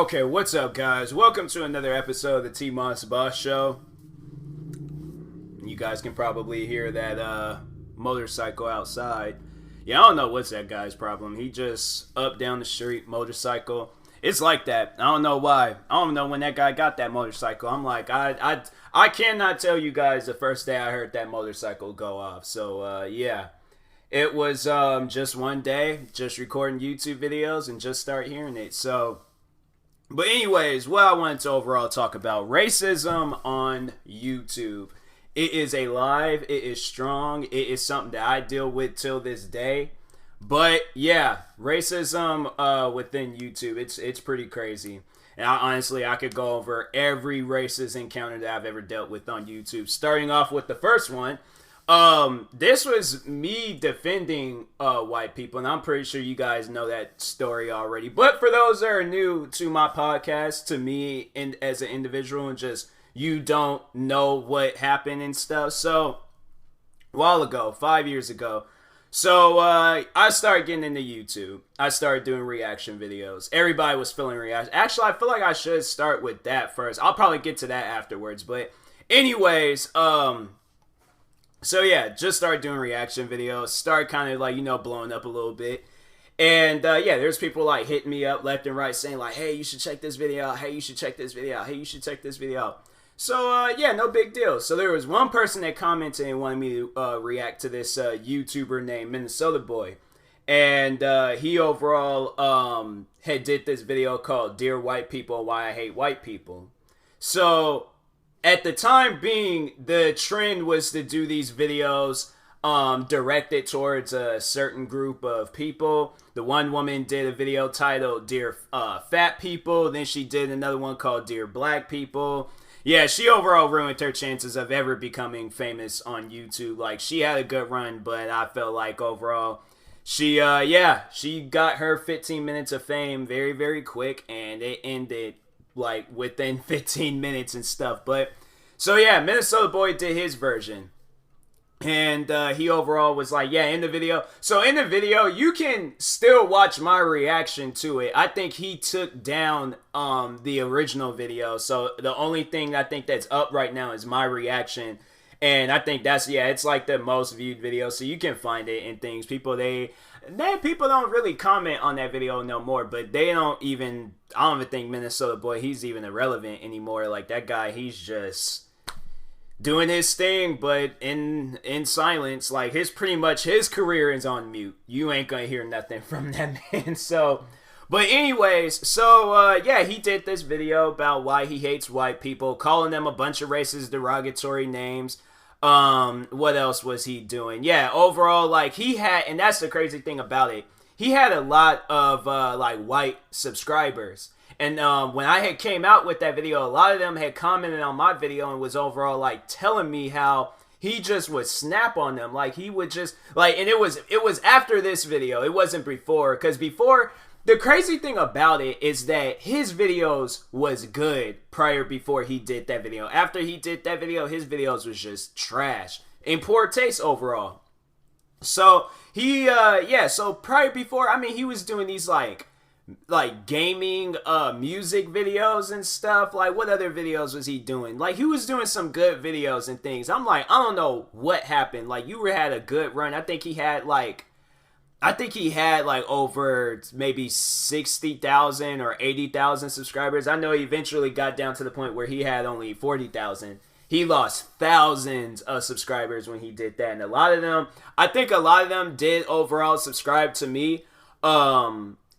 Okay, what's up, guys? Welcome to another episode of the TMossBoss show. You guys can probably hear that motorcycle outside. Yeah, I don't know what's that guy's problem. He just up down the street, motorcycle. It's like that. I don't know why. I don't know when that guy got that motorcycle. I'm like, I cannot tell you guys the first day I heard that motorcycle go off. So, yeah. It was just one day, just recording YouTube videos and just start hearing it. So, but anyways, what I wanted to overall talk about, racism on YouTube. It is alive, it is strong, it is something that I deal with till this day. But yeah, racism within YouTube, it's pretty crazy. And honestly, I could go over every racist encounter that I've ever dealt with on YouTube. Starting off with the first one. This was me defending white people, and I'm pretty sure you guys know that story already. But for those that are new to my podcast, to me and as an individual, and just you don't know what happened and stuff. So a while ago, 5 years ago, so I started getting into YouTube. I started doing reaction videos. Everybody was feeling reaction. Actually, I feel like I should start with that first. I'll probably get to that afterwards. But anyways, so yeah, just started doing reaction videos, started kind of like, blowing up a little bit. And yeah, there's people like hitting me up left and right saying like, hey, you should check this video out. Hey, you should check this video out. Hey, you should check this video out. So yeah, no big deal. So there was one person that commented and wanted me to react to this YouTuber named Minnesota Boy. And he overall had did this video called Dear White People, Why I Hate White People. So at the time being, the trend was to do these videos directed towards a certain group of people. The one woman did a video titled Dear Fat People. Then she did another one called Dear Black People. Yeah, she overall ruined her chances of ever becoming famous on YouTube. Like, she had a good run, but I felt like overall, she got her 15 minutes of fame very, very quick, and it ended like within 15 minutes and stuff. But so yeah, Minnesota Boy did his version, and he overall was like, yeah, in the video. So in the video, you can still watch my reaction to it. I think he took down the original video, so the only thing I think that's up right now is my reaction. And I think that's, yeah, it's like the most viewed video, so you can find it and things. People don't really comment on that video no more, but I don't even think Minnesota Boy, he's even irrelevant anymore. Like, that guy, he's just doing his thing, but in silence. Like, his career is on mute. You ain't gonna hear nothing from that man. So, but anyways, so yeah, he did this video about why he hates white people, calling them a bunch of racist, derogatory names. What else was he doing? Yeah, overall, like, he had, and that's the crazy thing about it, he had a lot of like white subscribers. And when I had came out with that video, a lot of them had commented on my video and was overall like telling me how he just would snap on them. Like, he would just like, and it was after this video. It wasn't before, because before, the crazy thing about it is that his videos was good before he did that video. After he did that video, his videos was just trash and poor taste overall. So he so prior before, I mean, he was doing these like gaming music videos and stuff. Like, what other videos was he doing? Like, he was doing some good videos and things. I'm like, I don't know what happened. Like, you had a good run. I think he had like over maybe 60,000 or 80,000 subscribers. I know he eventually got down to the point where he had only 40,000. He lost thousands of subscribers when he did that. And I think a lot of them did overall subscribe to me.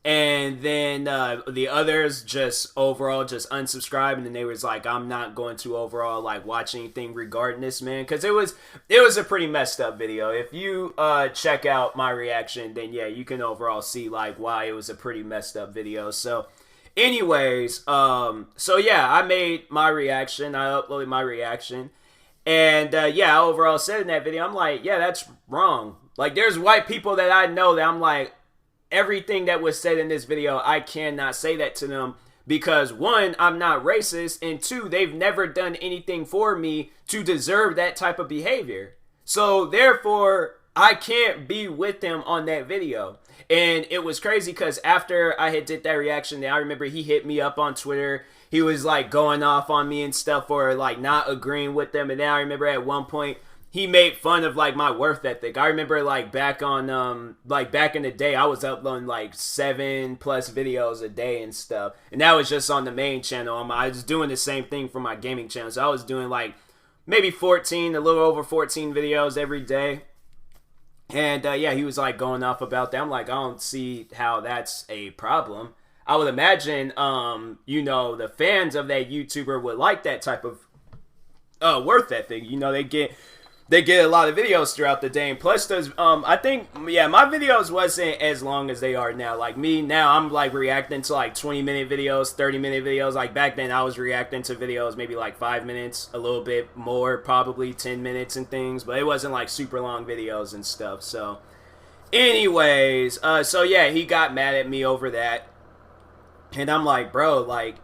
And then the others just overall just unsubscribed, and then they was like, I'm not going to overall like watch anything regarding this man, because it was a pretty messed up video. If you check out my reaction, then yeah, you can overall see like why it was a pretty messed up video. So anyways, so yeah, I made my reaction, I uploaded my reaction, and yeah, I overall said in that video, I'm like, yeah, that's wrong. Like, there's white people that I know that I'm like, everything that was said in this video, I cannot say that to them, because one, I'm not racist, and two, they've never done anything for me to deserve that type of behavior. So therefore, I can't be with him on that video. And it was crazy because after I had did that reaction, I remember he hit me up on Twitter. He was like going off on me and stuff for like not agreeing with them. And then I remember at one point he made fun of like my work ethic. I remember like back on back in the day, I was uploading like 7+ videos a day and stuff. And that was just on the main channel. I was doing the same thing for my gaming channel. So I was doing like maybe 14, a little over 14 videos every day. And yeah, he was like going off about that. I'm like, I don't see how that's a problem. I would imagine, you know, the fans of that YouTuber would like that type of work ethic. You know, they get a lot of videos throughout the day. And plus, there's, I think, yeah, my videos wasn't as long as they are now. Like me now, I'm like reacting to like 20-minute videos, 30-minute videos. Like back then, I was reacting to videos maybe like 5 minutes, a little bit more, probably 10 minutes and things. But it wasn't like super long videos and stuff. So, anyways, so yeah, he got mad at me over that. And I'm like, bro, like,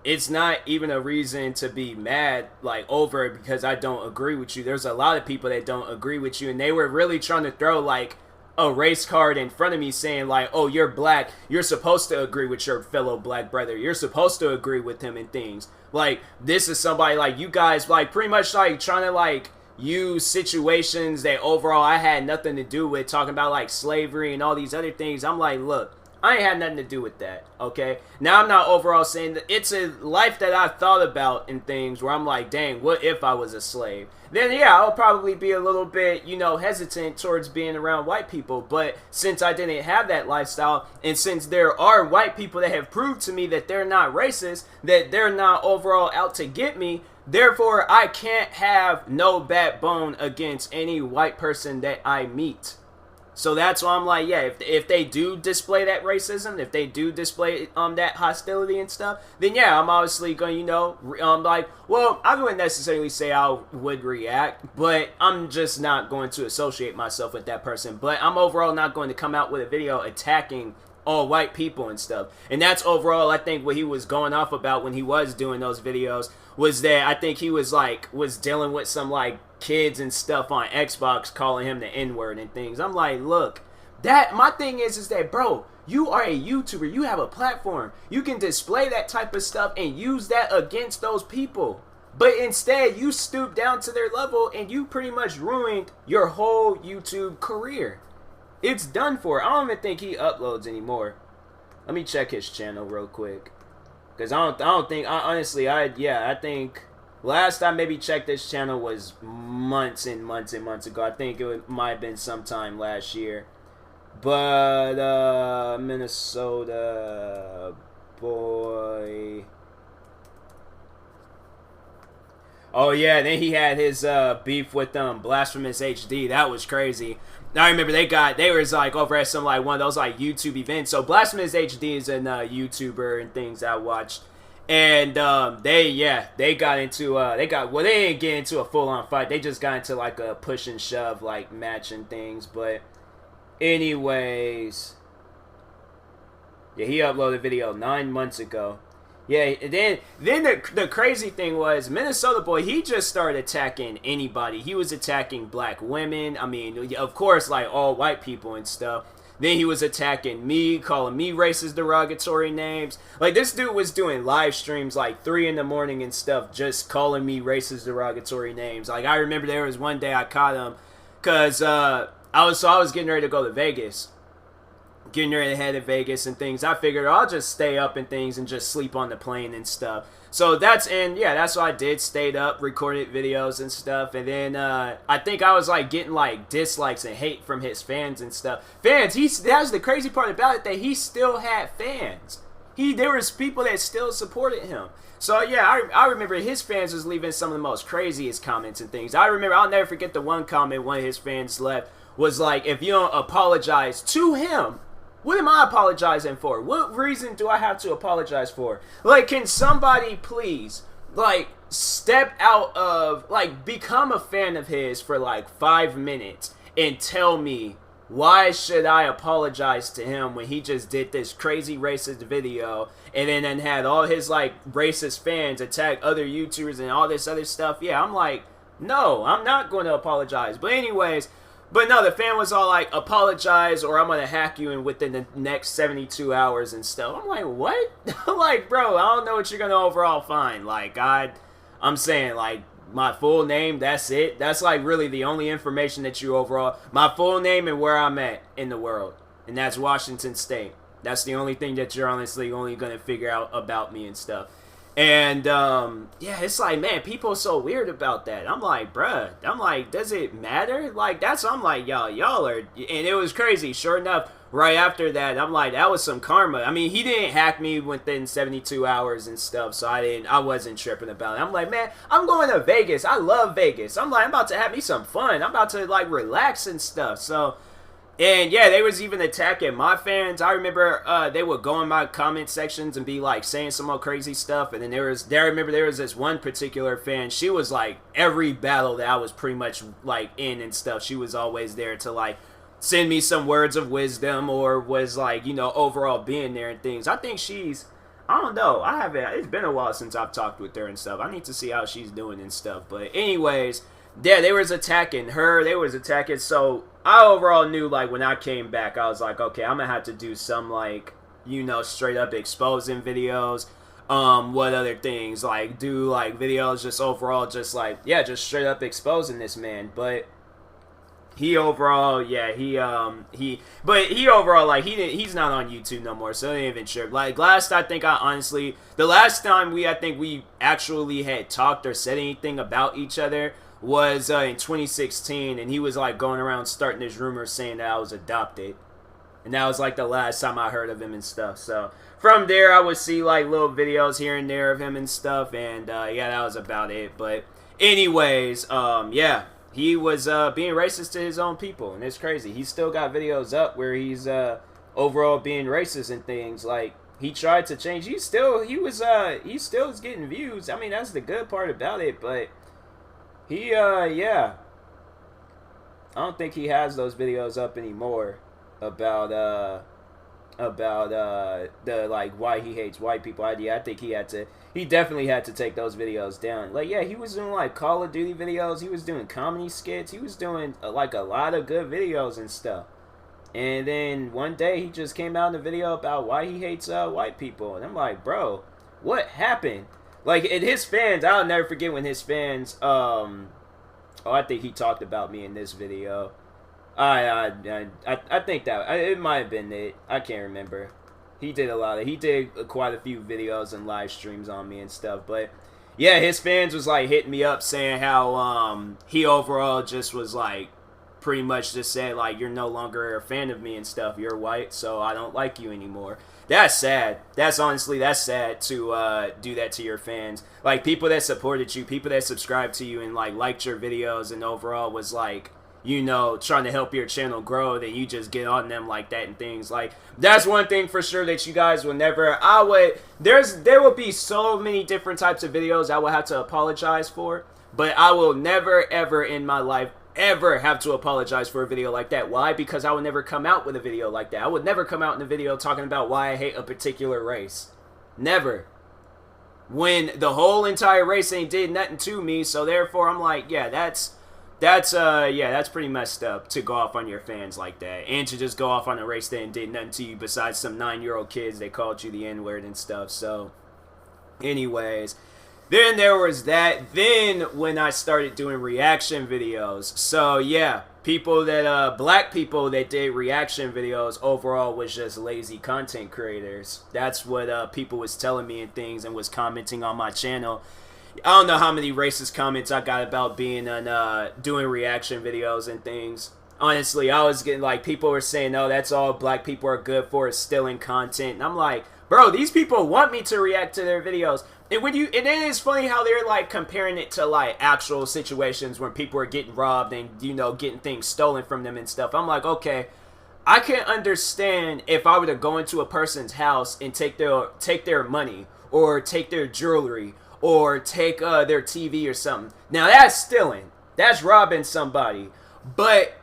it's not even a reason to be mad, like, over it because I don't agree with you. There's a lot of people that don't agree with you, and they were really trying to throw, like, a race card in front of me saying, like, oh, you're black. You're supposed to agree with your fellow black brother. You're supposed to agree with him and things. Like, this is somebody, like, you guys, like, pretty much, like, trying to, like, use situations that overall I had nothing to do with, talking about, like, slavery and all these other things. I'm like, look, I ain't had nothing to do with that, okay? Now, I'm not overall saying that it's a life that I've thought about and things where I'm like, dang, what if I was a slave? Then, yeah, I'll probably be a little bit, you know, hesitant towards being around white people. But since I didn't have that lifestyle, and since there are white people that have proved to me that they're not racist, that they're not overall out to get me, therefore, I can't have no backbone against any white person that I meet. So that's why I'm like, yeah, if they do display that racism, if they do display that hostility and stuff, then yeah, I'm obviously going to, you know, like, well, I wouldn't necessarily say I would react, but I'm just not going to associate myself with that person. But I'm overall not going to come out with a video attacking all white people and stuff. And that's overall, I think, what he was going off about when he was doing those videos, was that I think he was dealing with some like kids and stuff on Xbox calling him the N-word and things. I'm like, look, that my thing is that, bro, you are a YouTuber, you have a platform, you can display that type of stuff and use that against those people. But instead, you stoop down to their level and you pretty much ruined your whole YouTube career. It's done for. I don't even think he uploads anymore. Let me check his channel real quick. Because I don't think, I think last I maybe checked this channel was months and months and months ago. I think might have been sometime last year. But, Minnesota boy. Oh yeah, then he had his beef with Blasphemous HD. That was crazy. I remember they was like over at some like one of those like YouTube events. So Blasphemous HD is a YouTuber and things I watched. And they got into they didn't get into a full on fight. They just got into like a push and shove like match and things. But anyways, yeah, he uploaded a video 9 months ago. Yeah, and then the crazy thing was, Minnesota boy, he just started attacking anybody. He was attacking black women. I mean, of course, like all white people and stuff. Then he was attacking me, calling me racist, derogatory names. Like, this dude was doing live streams like 3 in the morning and stuff, just calling me racist, derogatory names. Like, I remember there was one day I caught him because I was getting ready to go to Vegas. Getting ready to head to Vegas and things. I figured I'll just stay up and things and just sleep on the plane and stuff. So that's what I did. Stayed up, recorded videos and stuff. And then I think I was like getting like dislikes and hate from his fans and stuff. Fans, that was the crazy part about it, that he still had fans. There was people that still supported him. So yeah, I remember his fans was leaving some of the most craziest comments and things. I'll never forget the one comment one of his fans left was like, if you don't apologize to him, what am I apologizing for? What reason do I have to apologize for? Like, can somebody please, like, step out of, like, become a fan of his for, like, 5 minutes and tell me why should I apologize to him when he just did this crazy racist video and then had all his, like, racist fans attack other YouTubers and all this other stuff? Yeah, I'm like, no, I'm not going to apologize. But anyways, But no, the fan was all like, apologize or I'm going to hack you in within the next 72 hours and stuff. I'm like, what? I'm like, bro, I don't know what you're going to overall find. Like, I'm saying, like, my full name, that's it. That's like really the only information that you overall, my full name and where I'm at in the world. And that's Washington State. That's the only thing that you're honestly only going to figure out about me and stuff. And, yeah, it's like, man, people are so weird about that. I'm like, bruh, I'm like, does it matter? Like, I'm like, y'all are, and it was crazy. Sure enough, right after that, I'm like, that was some karma. I mean, he didn't hack me within 72 hours and stuff, so I wasn't tripping about it. I'm like, man, I'm going to Vegas. I love Vegas. I'm like, I'm about to have me some fun. I'm about to, like, relax and stuff, so... And yeah, they was even attacking my fans. I remember they would go in my comment sections and be like saying some more crazy stuff. And then I remember there was this one particular fan. She was like every battle that I was pretty much like in and stuff. She was always there to like send me some words of wisdom or was like, you know, overall being there and things. I think I don't know. It's been a while since I've talked with her and stuff. I need to see how she's doing and stuff. But anyways, yeah, they was attacking her. They was attacking. So I overall knew, like, when I came back, I was like, okay, I'm going to have to do some, like, you know, straight up exposing videos. What other things? Like, do, like, videos just overall, just, like, yeah, just straight up exposing this man. But he overall, yeah, he overall, like, he's not on YouTube no more, so it ain't even sure. Like, the last time I think we actually had talked or said anything about each other was in 2016, and he was like going around starting his rumors saying that I was adopted, and that was like the last time I heard of him and stuff. So from there I would see like little videos here and there of him and stuff, and yeah, that was about it. But anyways, yeah, he was being racist to his own people, and it's crazy. He's still got videos up where he's overall being racist and things. Like, he tried to change. He still is getting views. I mean, that's the good part about it, but yeah, I don't think he has those videos up anymore about the like why he hates white people idea. I think he definitely had to take those videos down. Like, yeah, he was doing like Call of Duty videos, he was doing comedy skits, he was doing like a lot of good videos and stuff. And then one day he just came out in a video about why he hates white people, and I'm like, bro, what happened? Like, and his fans, I'll never forget when his fans, I think he talked about me in this video. I think that, it might have been it. I can't remember. He did quite a few videos and live streams on me and stuff. But, yeah, his fans was, like, hitting me up saying how, he overall just was, like, pretty much just said, like, you're no longer a fan of me and stuff. You're white, so I don't like you anymore. That's sad. That's sad to do that to your fans. Like, people that supported you, people that subscribed to you and, like, liked your videos and overall was, like, you know, trying to help your channel grow, then you just get on them like that and things. Like, that's one thing for sure that you guys will never, there will be so many different types of videos I will have to apologize for, but I will never, ever in my life ever have to apologize for a video like that. Why? Because I would never come out with a video like that. I would never come out in a video talking about why I hate a particular race. Never. When the whole entire race ain't did nothing to me, so therefore I'm like, yeah, that's pretty messed up to go off on your fans like that, and to just go off on a race that ain't did nothing to you besides some 9-year-old kids that called you the N-word and stuff. So anyways, then there was that. Then when I started doing reaction videos, so yeah, black people that did reaction videos overall was just lazy content creators. That's what people was telling me and things, and was commenting on my channel. I don't know how many racist comments I got about being on doing reaction videos and things. Honestly, I was getting, like, people were saying, oh, that's all black people are good for, is stealing content. And I'm like, bro, these people want me to react to their videos. And then it's funny how they're, like, comparing it to, like, actual situations when people are getting robbed and, you know, getting things stolen from them and stuff. I'm like, okay, I can understand if I were to go into a person's house and take their money or take their jewelry or take their TV or something. Now, that's stealing. That's robbing somebody. But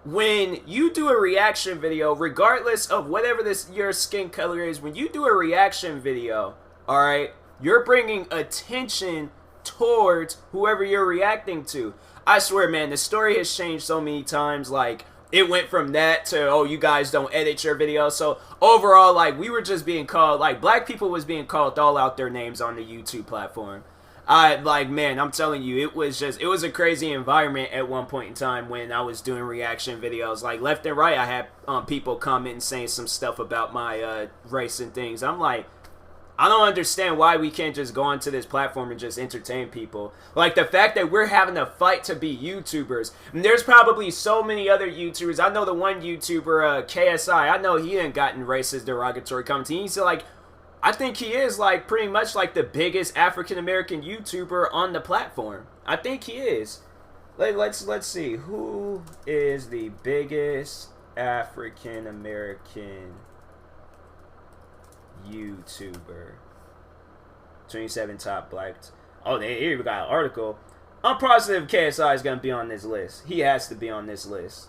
when you do a reaction video, regardless of whatever your skin color is, when you do a reaction video, all right, you're bringing attention towards whoever you're reacting to. I swear, man, the story has changed so many times. Like, it went from that to, oh, you guys don't edit your videos. So overall, like, we were just being called, like, black people was being called all out their names on the YouTube platform. Like, man, I'm telling you, it was a crazy environment at one point in time when I was doing reaction videos. Like, left and right, I had people commenting saying some stuff about my race and things. I'm like, I don't understand why we can't just go onto this platform and just entertain people. Like, the fact that we're having a fight to be YouTubers. And there's probably so many other YouTubers. I know the one YouTuber, KSI, I know he done gotten racist, derogatory comments. He's like, I think he is, like, pretty much, like, the biggest African-American YouTuber on the platform. I think he is. Let's see. Who is the biggest African-American YouTuber? 27 top black. Oh, here we got an article. I'm positive KSI is going to be on this list. He has to be on this list.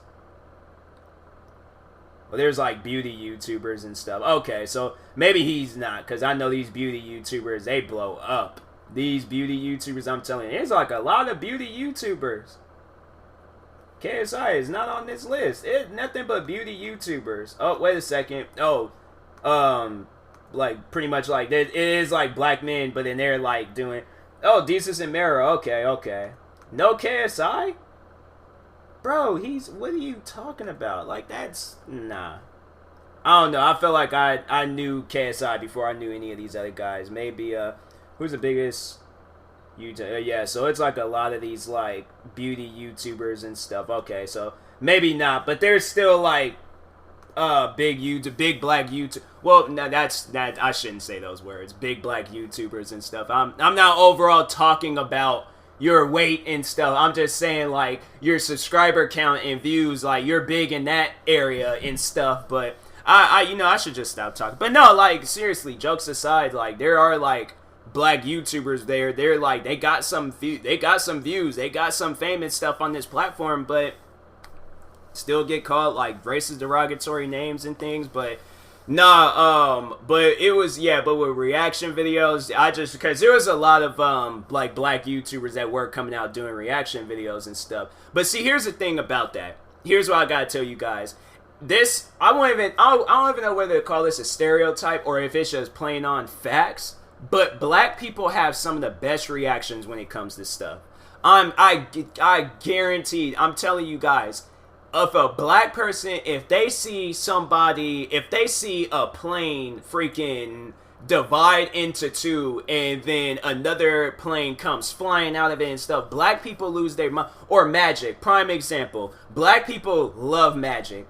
Well, there's like beauty YouTubers and stuff. Okay, so maybe he's not, because I know these beauty YouTubers, they blow up. These beauty YouTubers, I'm telling you, there's like a lot of beauty YouTubers. KSI is not on this list. It's nothing but beauty YouTubers. Oh, wait a second. Oh, like pretty much like it is like black men, but then they're like doing, oh, Jesus and Mara. Okay. No KSI? Bro, what are you talking about? Like, that's, nah. I don't know. I felt like I knew KSI before I knew any of these other guys. Maybe, who's the biggest YouTuber? Yeah, so it's like a lot of these, like, beauty YouTubers and stuff. Okay, so maybe not, but there's still, like, big black YouTube. Well, no, that I shouldn't say those words. Big black YouTubers and stuff. I'm not overall talking about your weight and stuff. I'm just saying, like, your subscriber count and views, like, you're big in that area and stuff. But I should just stop talking. But no, like, seriously, jokes aside, like, there are like black YouTubers there. They're like, they got some views, they got some fame and stuff on this platform, but still get called like racist, derogatory names and things. But nah, but it was, yeah, but with reaction videos, because there was a lot of, like, black YouTubers that were coming out doing reaction videos and stuff. But see, here's the thing about that. Here's what I gotta tell you guys. This, I don't even know whether to call this a stereotype or if it's just plain on facts, but black people have some of the best reactions when it comes to stuff. I guarantee, I'm telling you guys, of a black person, if they see a plane freaking divide into two and then another plane comes flying out of it and stuff, black people lose their mind. Or magic, prime example. Black people love magic.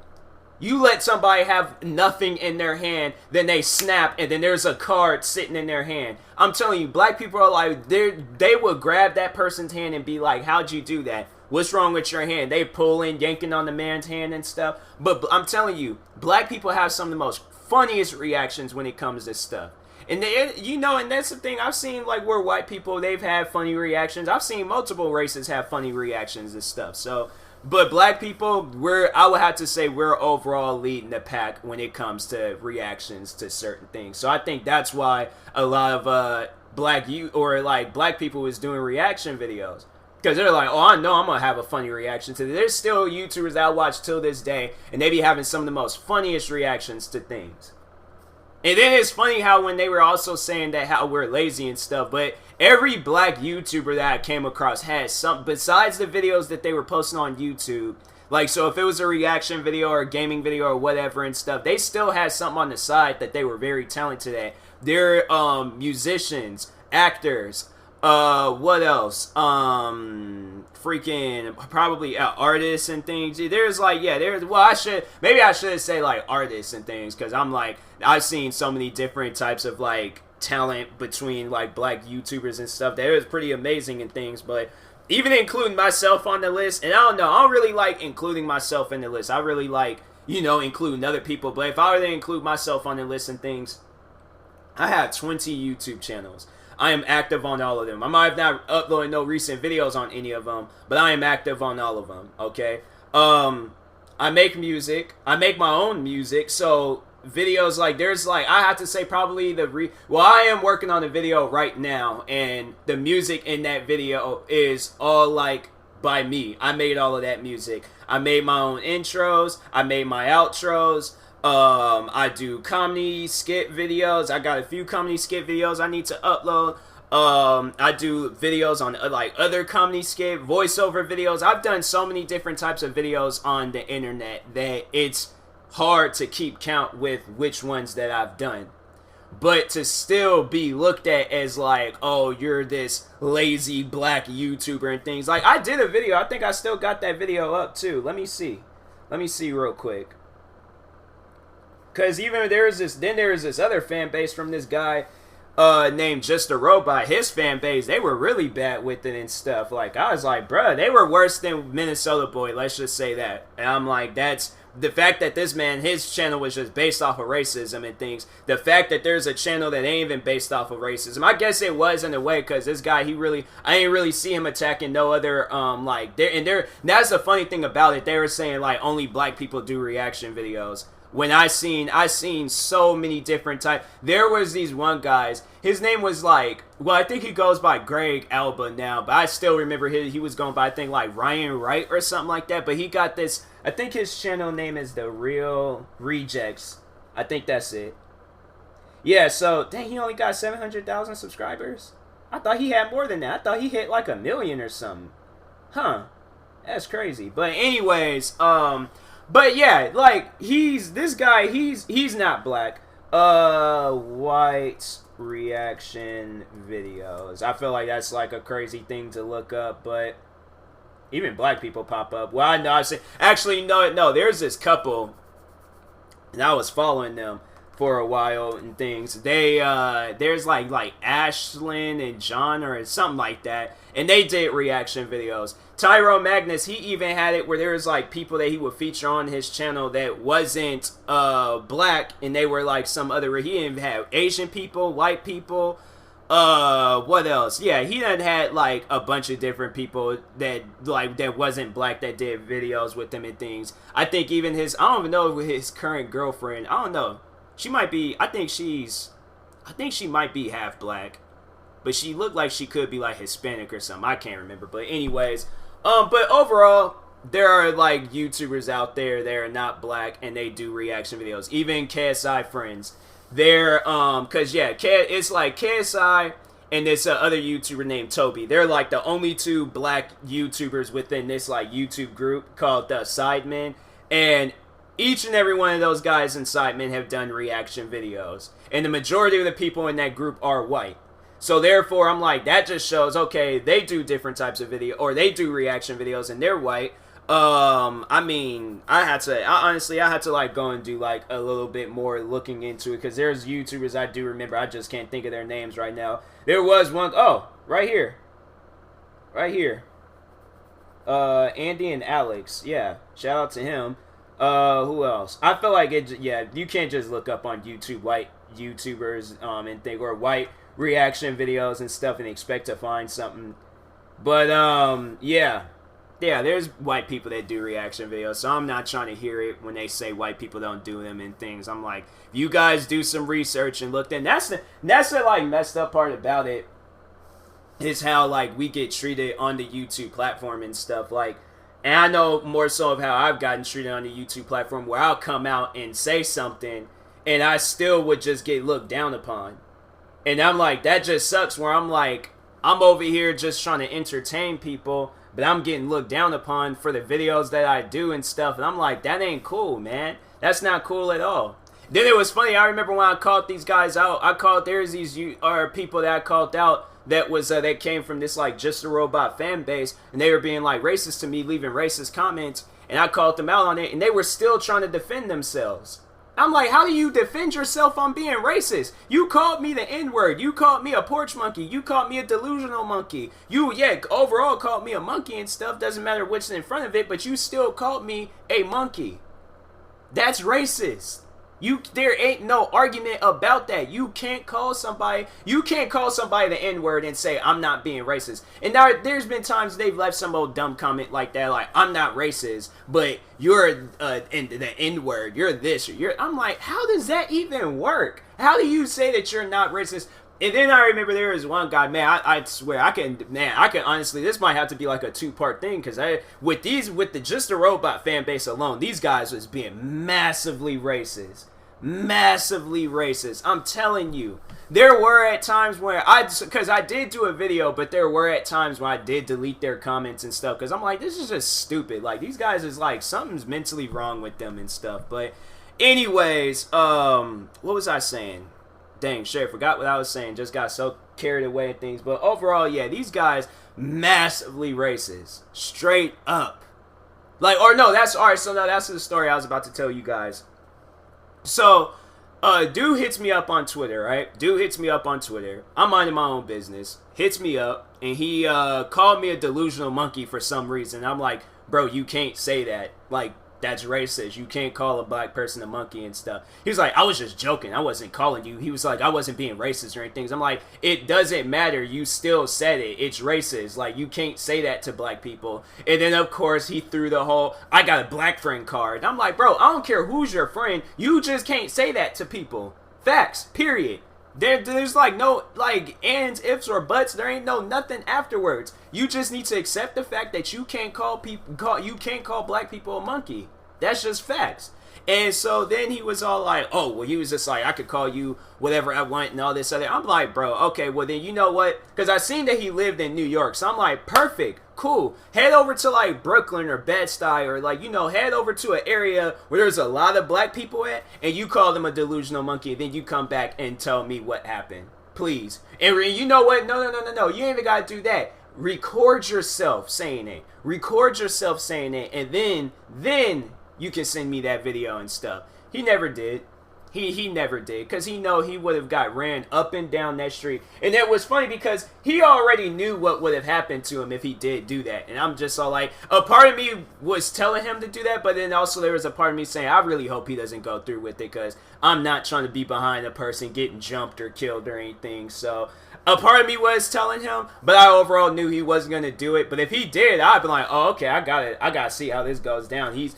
You let somebody have nothing in their hand, then they snap, and then there's a card sitting in their hand. I'm telling you, black people are like, they would grab that person's hand and be like, how'd you do that? What's wrong with your hand? They pulling, yanking on the man's hand and stuff. But I'm telling you, black people have some of the most funniest reactions when it comes to stuff. And and that's the thing. I've seen, like, where white people, they've had funny reactions. I've seen multiple races have funny reactions and stuff. So, but black people, I would have to say we're overall leading the pack when it comes to reactions to certain things. So I think that's why a lot of black people is doing reaction videos. Because they're like, oh, I know I'm going to have a funny reaction to this. There's still YouTubers that I watch till this day, and they be having some of the most funniest reactions to things. And then it's funny how when they were also saying that how we're lazy and stuff, but every black YouTuber that I came across had something, besides the videos that they were posting on YouTube. Like, so if it was a reaction video or a gaming video or whatever and stuff, they still had something on the side that they were very talented at. They're musicians, actors, what else? Freaking probably artists and things. There's like, yeah, well, I should say like artists and things, because I'm like, I've seen so many different types of like talent between like black YouTubers and stuff that it was pretty amazing and things. But even including myself on the list, and I don't know, I don't really like including myself in the list. I really like, including other people. But if I were to include myself on the list and things, I have 20 YouTube channels. I am active on all of them. I might have not uploaded no recent videos on any of them, but I am active on all of them, okay? I make music. I make my own music, so videos like, there's like, I have to say probably I am working on a video right now, and the music in that video is all like by me. I made all of that music. I made my own intros. I made my outros. I do comedy skit videos. I got a few comedy skit videos I need to upload. I do videos on like other comedy skit voiceover videos. I've done so many different types of videos on the internet that it's hard to keep count with which ones that I've done. But to still be looked at as like, oh, you're this lazy black YouTuber and things. Like, I did a video. I think I still got that video up too. Let me see real quick. Because even there is this other fan base from this guy named Just a Robot. His fan base, they were really bad with it and stuff. Like, I was like, bruh, they were worse than Minnesota Boy. Let's just say that. And I'm like, that's the fact that this man, his channel was just based off of racism and things. The fact that there's a channel that ain't even based off of racism. I guess it was in a way, because this guy, I ain't really see him attacking no other, that's the funny thing about it. They were saying, like, only black people do reaction videos. When I seen so many different types. There was these one guys. His name was like, well, I think he goes by Greg Alba now, but I still remember he was going by, I think, like Ryan Wright or something like that. But he got this, I think his channel name is The Real Rejects. I think that's it. Yeah, so, dang, he only got 700,000 subscribers? I thought he had more than that. I thought he hit like 1 million or something. Huh. That's crazy. But anyways, but yeah, like, he's not black. White reaction videos. I feel like that's like a crazy thing to look up, but even black people pop up. Well, I know, actually, no, there's this couple, and I was following them for a while and things. There's like Ashlyn and John or something like that, and they did reaction videos. Tyro Magnus, he even had it where there was like people that he would feature on his channel that wasn't black, and they were like some other, he even had Asian people, white people, what else? Yeah, he done had like a bunch of different people that wasn't black that did videos with him and things. I think even I don't even know his current girlfriend, I don't know. She might be, I think she might be half black, but she looked like she could be like Hispanic or something. I can't remember. But anyways, but overall, there are like YouTubers out there that are not black and they do reaction videos. Even KSI friends, they're cause yeah, it's like KSI and this other YouTuber named Toby. They're like the only two black YouTubers within this like YouTube group called the Sidemen, and each and every one of those guys in Sidemen have done reaction videos, and the majority of the people in that group are white. So therefore, I'm like, that just shows, okay, they do different types of video, or they do reaction videos, and they're white. I mean, I had to like go and do like a little bit more looking into it, because there's YouTubers I do remember. I just can't think of their names right now. There was one, right here, Andy and Alex. Yeah, shout out to him. Who else? I feel like you can't just look up on YouTube white YouTubers and think, or white reaction videos and stuff and expect to find something. But yeah, there's white people that do reaction videos, so I'm not trying to hear it when they say white people don't do them and things. I'm like, if you guys do some research and look, then that's the like messed up part about it, is how like we get treated on the YouTube platform and stuff. Like, and I know more so of how I've gotten treated on the YouTube platform, where I'll come out and say something and I still would just get looked down upon. And I'm like, that just sucks, where I'm like, I'm over here just trying to entertain people, but I'm getting looked down upon for the videos that I do and stuff. And I'm like, that ain't cool, man. That's not cool at all. Then it was funny, I remember when I called these guys out, there's these people that I called out that was that came from this like Just a Robot fan base, and they were being like racist to me, leaving racist comments, and I called them out on it, and they were still trying to defend themselves. I'm like, how do you defend yourself on being racist? You called me the N-word. You called me a porch monkey. You called me a delusional monkey. You, overall called me a monkey and stuff. Doesn't matter what's in front of it, but you still called me a monkey. That's racist. There ain't no argument about that. You can't call somebody the N-word and say, I'm not being racist. And there's been times they've left some old dumb comment like that, like, I'm not racist, but you're the N-word, you're this, or I'm like, how does that even work? How do you say that you're not racist? And then I remember there was one guy, man, I swear, I can honestly, this might have to be like a 2-part thing, because with the Just a Robot fan base alone, these guys was being massively racist. Massively racist. I'm telling you. There were at times where because I did do a video, but there were at times when I did delete their comments and stuff, because I'm like, this is just stupid. Like, these guys is like, something's mentally wrong with them and stuff. But anyways, what was I saying? Dang, sure, forgot what I was saying. Just got so carried away and things. But overall, yeah, these guys massively racist, straight up. Like, or no, that's all right. So now that's the story I was about to tell you guys. So, dude hits me up on Twitter, right? Dude hits me up on Twitter. I'm minding my own business. Hits me up, and he called me a delusional monkey for some reason. I'm like, bro, you can't say that. Like, that's racist. You can't call a black person a monkey and stuff. He was like, I was just joking. I wasn't calling you. He was like, I wasn't being racist or anything. I'm like, it doesn't matter. You still said it. It's racist. Like, you can't say that to black people. And then, of course, he threw the whole, I got a black friend card. I'm like, bro, I don't care who's your friend. You just can't say that to people. Facts. Period. There's like no like ands, ifs, or buts. There ain't no nothing afterwards. You just need to accept the fact that you can't call black people a monkey. That's just facts. And so then he was all like, oh, well, he was just like, I could call you whatever I want and all this other. I'm like, bro, okay, well then you know what? Because I seen that he lived in New York. So I'm like, perfect, cool. Head over to like Brooklyn or Bed-Stuy, or like, you know, head over to an area where there's a lot of black people at, and you call them a delusional monkey, and then you come back and tell me what happened. Please. And you know what? No. You ain't even got to do that. Record yourself saying it. Record yourself saying it, and then you can send me that video and stuff. He never did. He never did, because he know he would have got ran up and down that street. And it was funny because he already knew what would have happened to him if he did do that. And I'm just all like, a part of me was telling him to do that, but then also there was a part of me saying, I really hope he doesn't go through with it, because I'm not trying to be behind a person getting jumped or killed or anything. So a part of me was telling him, but I overall knew he wasn't going to do it. But if he did, I'd be like, oh, okay, I got it. I got to see how this goes down. He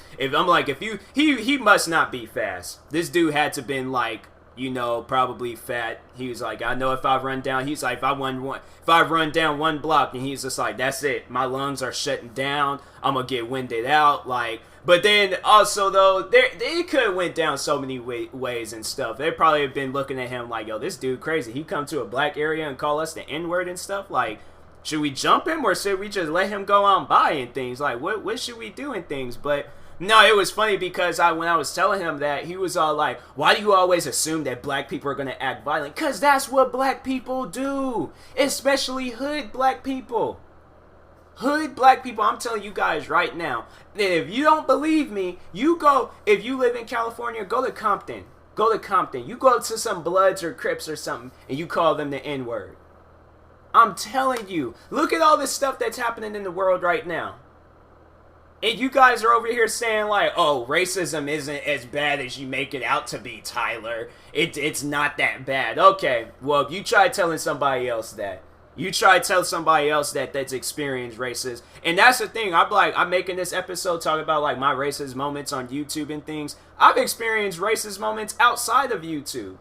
must not be fast. This dude had to been like, you know, probably fat. He was like, I know if I run down, he's like, if I run down one block, and he's just like, that's it. My lungs are shutting down. I'm going to get winded out. Like, but then also though, they could have went down so many ways and stuff. They probably have been looking at him like, yo, this dude crazy. He come to a black area and call us the N-word and stuff. Like, should we jump him, or should we just let him go on by and things? Like, what should we do and things? But no, it was funny because when I was telling him that, he was all like, why do you always assume that black people are going to act violent? Because that's what black people do. Especially hood black people. Hood black people, I'm telling you guys right now, that if you don't believe me, if you live in California, go to Compton. Go to Compton. You go to some Bloods or Crips or something, and you call them the N-word. I'm telling you, look at all this stuff that's happening in the world right now. And you guys are over here saying like, oh, racism isn't as bad as you make it out to be, Tyler. It's not that bad. Okay, well, if you try telling somebody else that. You try to tell somebody else that's experienced racist. And that's the thing. I'm making this episode talking about like my racist moments on YouTube and things. I've experienced racist moments outside of YouTube.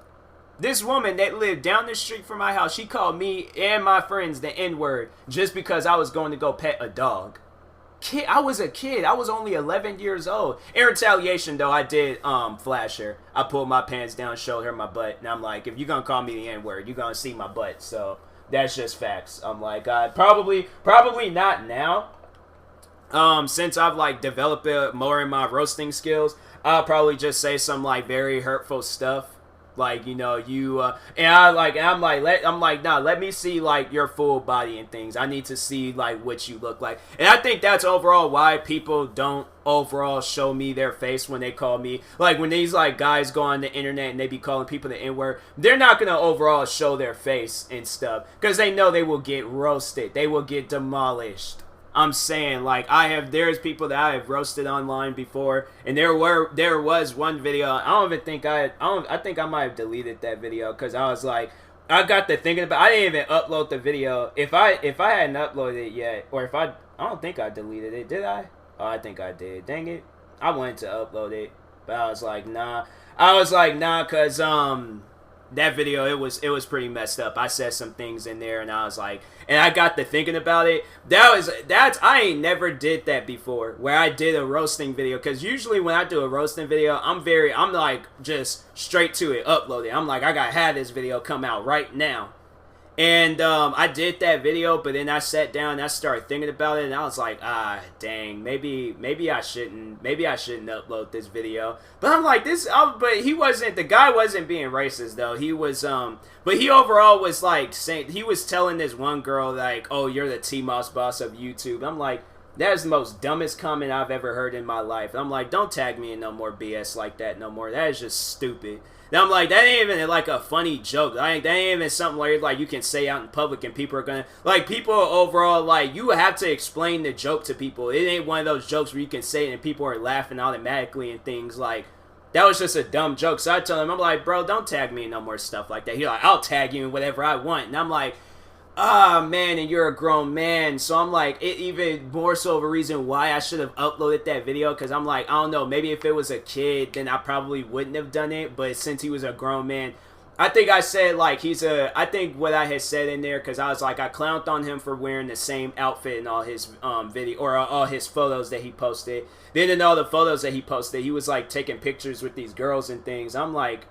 This woman that lived down the street from my house, she called me and my friends the N-word just because I was going to go pet a dog. I was a kid. I was only 11 years old. In retaliation, though, I did flash her. I pulled my pants down, showed her my butt, and I'm like, if you're going to call me the N-word, you're going to see my butt. So that's just facts. I'm like, probably not now. Since I've like developed more in my roasting skills, I'll probably just say some like very hurtful stuff. Like, you know, I'm like, nah, let me see like your full body and things. I need to see like what you look like. And I think that's overall why people don't overall show me their face when they call me. Like when these like guys go on the internet and they be calling people the N-word, they're not going to overall show their face and stuff because they know they will get roasted. They will get demolished. I'm saying, like, there's people that I have roasted online before, and there was one video. I think I might have deleted that video because I was like, I got to thinking about. I didn't even upload the video. If I hadn't uploaded it yet, or I don't think I deleted it. Did I? Oh, I think I did. Dang it! I wanted to upload it, but I was like, nah. Cause that video, it was pretty messed up. I said some things in there, and I was like, and I got to thinking about it. I ain't never did that before, where I did a roasting video, because usually when I do a roasting video, I'm like just straight to it, upload it. I'm like, I gotta have this video come out right now. And I did that video, but then I sat down and I started thinking about it, and I was like, dang, maybe I shouldn't upload this video. But I'm like, the guy wasn't being racist though. He was, but he overall was like saying, he was telling this one girl like, oh, you're the TMossBoss of YouTube. I'm like, that is the most dumbest comment I've ever heard in my life. I'm like, don't tag me in no more BS like that no more. That is just stupid. Now I'm like, that ain't even like a funny joke. That ain't even something like you can say out in public and people are gonna, like, people overall, like, you have to explain the joke to people. It ain't one of those jokes where you can say it and people are laughing automatically and things. Like, that was just a dumb joke. So I told him, I'm like, bro, don't tag me in no more stuff like that. He's like, I'll tag you in whatever I want. And I'm like, man, and you're a grown man. So I'm like, it even more so of a reason why I should have uploaded that video, because I'm like, I don't know, maybe if it was a kid, then I probably wouldn't have done it, but since he was a grown man, I think I said, like, I think what I had said in there, because I was like, I clowned on him for wearing the same outfit in all his video, or all his photos that he posted. Then in all the photos that he posted, he was like taking pictures with these girls and things. I'm like,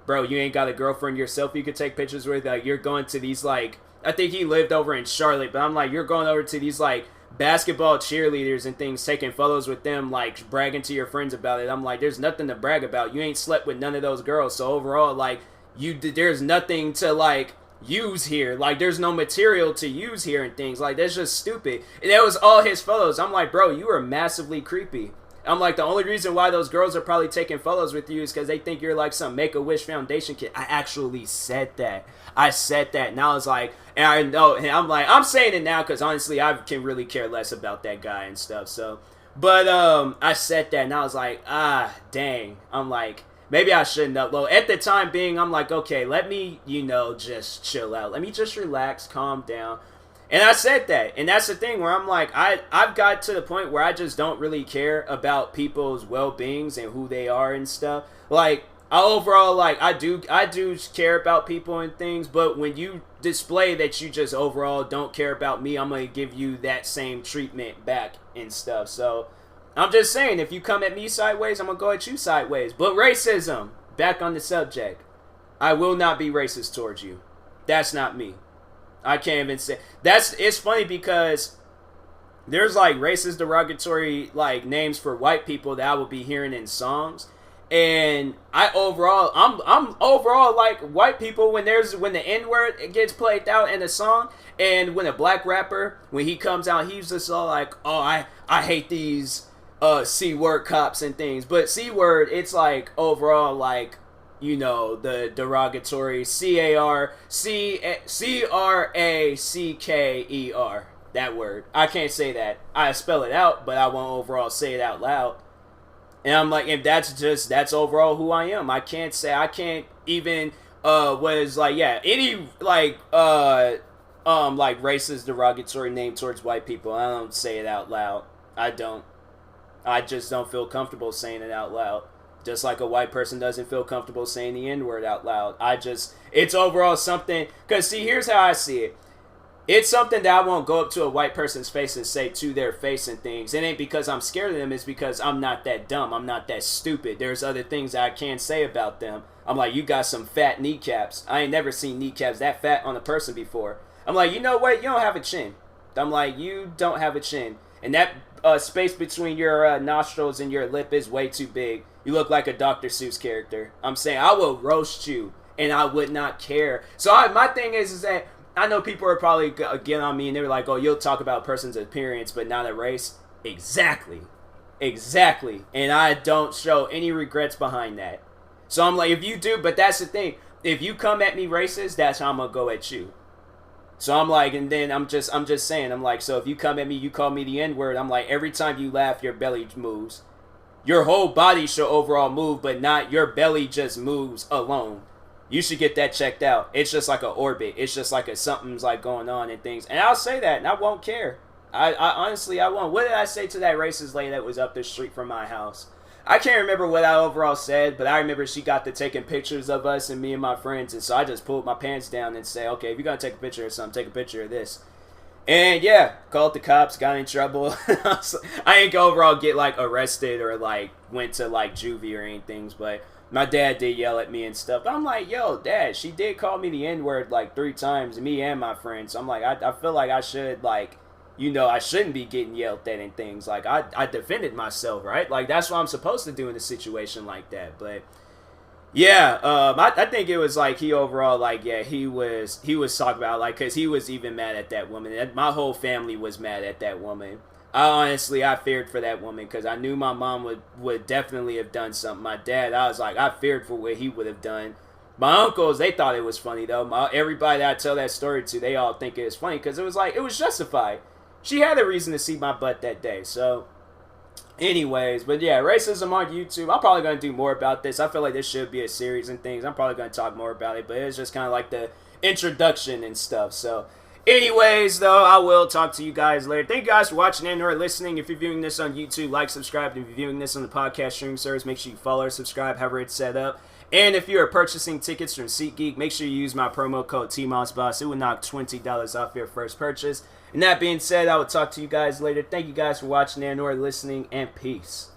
bro, you ain't got a girlfriend yourself you could take pictures with? Like, you're going to these, like, I think he lived over in Charlotte, but I'm like, you're going over to these, like, basketball cheerleaders and things, taking photos with them, like, bragging to your friends about it. I'm like, there's nothing to brag about. You ain't slept with none of those girls. So overall, like, there's nothing to, like, use here. Like, there's no material to use here and things. Like, that's just stupid. And that was all his photos. I'm like, bro, you are massively creepy. I'm like, the only reason why those girls are probably taking photos with you is because they think you're like some Make-A-Wish Foundation kid. I actually said that. I said that, and I was like, and I know, and I'm like, I'm saying it now because honestly, I can really care less about that guy and stuff. So, but I said that, and I was like, dang. I'm like, maybe I shouldn't upload. At the time being, I'm like, okay, let me, just chill out. Let me just relax, calm down. And I said that, and that's the thing where I'm like, I've got to the point where I just don't really care about people's well-beings and who they are and stuff. Like, I do care about people and things, but when you display that you just overall don't care about me, I'm going to give you that same treatment back and stuff. So, I'm just saying, if you come at me sideways, I'm going to go at you sideways. But racism, back on the subject, I will not be racist towards you. That's not me. I can't even say it's funny because there's like racist derogatory like names for white people that I will be hearing in songs, and I'm overall like white people when the N-word gets played out in a song, and when a black rapper, when he comes out, he's just all like, oh, I hate these C-word cops and things, but C-word, it's like overall like, the derogatory C-R-A-C-K-E-R, that word. I can't say that. I spell it out, but I won't overall say it out loud. And I'm like, and that's overall who I am. I can't even, any, like racist derogatory name towards white people. I don't say it out loud. I just don't feel comfortable saying it out loud. Just like a white person doesn't feel comfortable saying the N-word out loud. It's overall something, because see, here's how I see it. It's something that I won't go up to a white person's face and say to their face and things. It ain't because I'm scared of them, it's because I'm not that dumb. I'm not that stupid. There's other things that I can say about them. I'm like, you got some fat kneecaps. I ain't never seen kneecaps that fat on a person before. I'm like, you know what? You don't have a chin. I'm like, you don't have a chin. And that space between your nostrils and your lip is way too big. You look like a Dr. Seuss character. I'm saying, I will roast you, and I would not care. So my thing is that I know people are probably getting on me, and they're like, oh, you'll talk about a person's appearance, but not a race. Exactly. And I don't show any regrets behind that. So I'm like, if you do, but that's the thing. If you come at me racist, that's how I'm going to go at you. So I'm like, and then I'm just saying, I'm like, so if you come at me, you call me the N-word, I'm like, every time you laugh, your belly moves. Your whole body should overall move, but not your belly just moves alone. You should get that checked out. It's just like an orbit. It's just like something's like going on and things. And I'll say that, and I won't care. I honestly, I won't. What did I say to that racist lady that was up the street from my house? I can't remember what I overall said, but I remember she got to taking pictures of us and me and my friends, and so I just pulled my pants down and said, okay, if you're going to take a picture of something, take a picture of this. And yeah, called the cops, got in trouble. I ain't overall get like arrested or like went to like juvie or anything, but my dad did yell at me and stuff. I'm like, yo, Dad, she did call me the N-word like 3 times, me and my friends. So I'm like, I feel like I should like, I shouldn't be getting yelled at and things. Like I defended myself, right? Like that's what I'm supposed to do in a situation like that. But yeah, I think it was like he overall, like, yeah, he was talking about, like, because he was even mad at that woman. My whole family was mad at that woman. I feared for that woman because I knew my mom would definitely have done something. My dad, I was like, I feared for what he would have done. My uncles, they thought it was funny, though. Everybody that I tell that story to, they all think it was funny because it was like, it was justified. She had a reason to see my butt that day, so... Anyways, but yeah, racism on YouTube. I'm probably going to do more about this. I feel like this should be a series and things. I'm probably going to talk more about it, but it's just kind of like the introduction and stuff. So, anyways, though, I will talk to you guys later. Thank you guys for watching and or listening. If you're viewing this on YouTube, like, subscribe. If you're viewing this on the podcast streaming service, make sure you follow or subscribe, however it's set up. And if you are purchasing tickets from SeatGeek, make sure you use my promo code TMossBoss. It will knock $20 off your first purchase. And that being said, I will talk to you guys later. Thank you guys for watching and or listening, and peace.